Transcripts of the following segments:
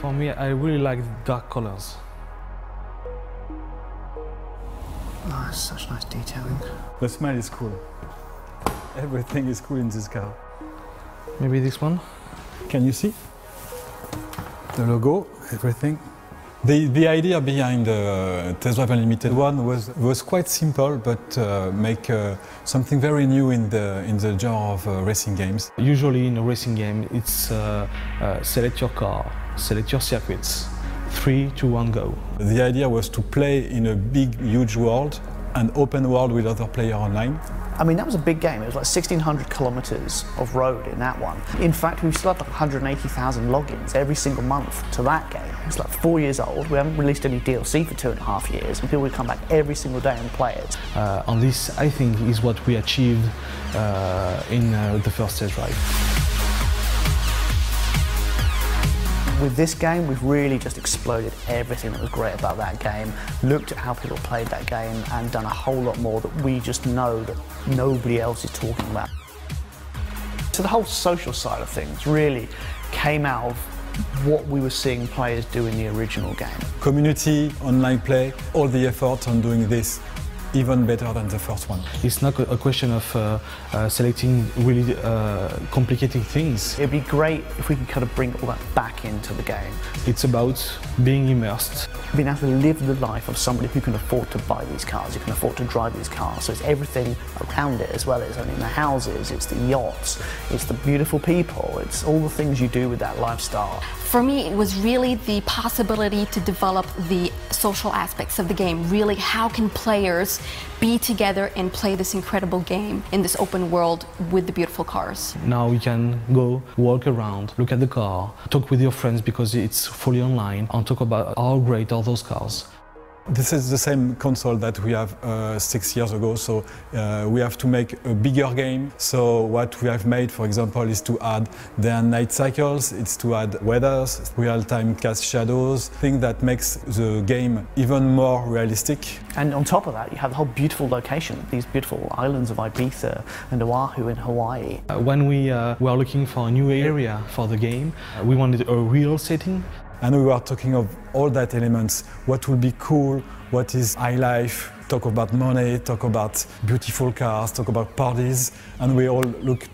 For me, I really like the dark colors. Oh, that's such nice detailing. The smell is cool. Everything is cool in this car. Maybe this one? Can you see? The logo, everything. The idea behind the Test Drive Unlimited one was quite simple, but make something very new in the genre of racing games. Usually in a racing game, it's select your car, select your circuits, 3, 2, 1, go. The idea was to play in a big, huge world, an open world with other players online. I mean, that was a big game. It was like 1,600 kilometres of road in that one. In fact, we still have like 180,000 logins every single month to that game. It's like 4 years old. We haven't released any DLC for 2.5 years, and people would come back every single day and play it. And this, I think, is what we achieved in the first test drive. With this game, we've really just exploded everything that was great about that game, looked at how people played that game and done a whole lot more that we just know that nobody else is talking about. So the whole social side of things really came out of what we were seeing players do in the original game. Community, online play, all the effort on doing this even better than the first one. It's not a question of selecting really complicated things. It'd be great if we could kind of bring all that back into the game. It's about being immersed. Being able to live the life of somebody who can afford to buy these cars, who can afford to drive these cars. So it's everything around it as well. It's the houses, it's the yachts, it's the beautiful people, it's all the things you do with that lifestyle. For me, it was really the possibility to develop the social aspects of the game. Really, how can players be together and play this incredible game in this open world with the beautiful cars? Now you can go walk around, look at the car, talk with your friends because it's fully online, and talk about how great are those cars. This is the same console that we have 6 years ago, so we have to make a bigger game. So what we have made, for example, is to add day and night cycles, it's to add weathers, real-time cast shadows, thing that makes the game even more realistic. And on top of that, you have the whole beautiful location, these beautiful islands of Ibiza and Oahu in Hawaii. When we were looking for a new area for the game, we wanted a real setting. And we were talking of all that elements, what will be cool, what is high life, talk about money, talk about beautiful cars, talk about parties, and we all look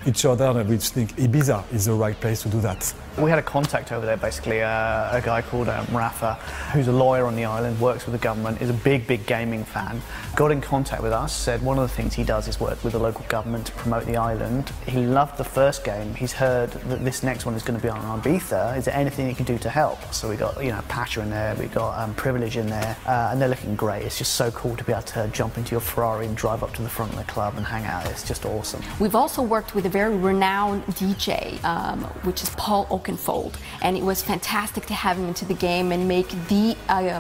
each other and we think Ibiza is the right place to do that. We had a contact over there, basically, a guy called Rafa, who's a lawyer on the island, works with the government, is a big gaming fan. Got in contact with us, said one of the things he does is work with the local government to promote the island. He loved the first game. He's heard that this next one is going to be on Ibiza. Is there anything he can do to help? So we got, Pacha in there, we got Privilege in there, and they're looking great. It's just so cool to be able to jump into your Ferrari and drive up to the front of the club and hang out. It's just awesome. We've also worked with a very renowned DJ, which is Paul Oakenfold, and it was fantastic to have him into the game and make the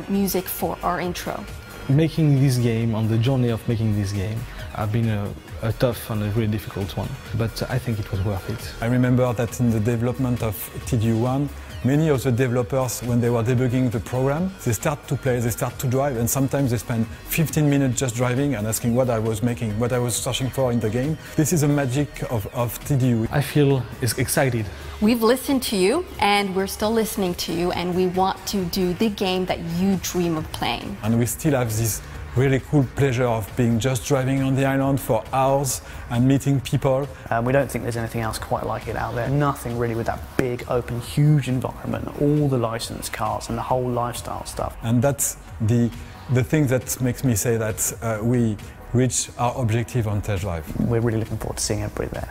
music for our intro. Making this game, on the journey of making this game, have been a tough and a really difficult one, but I think it was worth it. I remember that in the development of TDU1, many of the developers, when they were debugging the program, they start to play, they start to drive, and sometimes they spend 15 minutes just driving and asking what I was making, what I was searching for in the game. This is the magic of TDU. I feel excited. We've listened to you, and we're still listening to you, and we want to do the game that you dream of playing. And we still have this really cool pleasure of being just driving on the island for hours and meeting people. We don't think there's anything else quite like it out there. Nothing really with that big, open, huge environment, all the licensed cars and the whole lifestyle stuff. And that's the thing that makes me say that we reached our objective on Test Drive. We're really looking forward to seeing everybody there.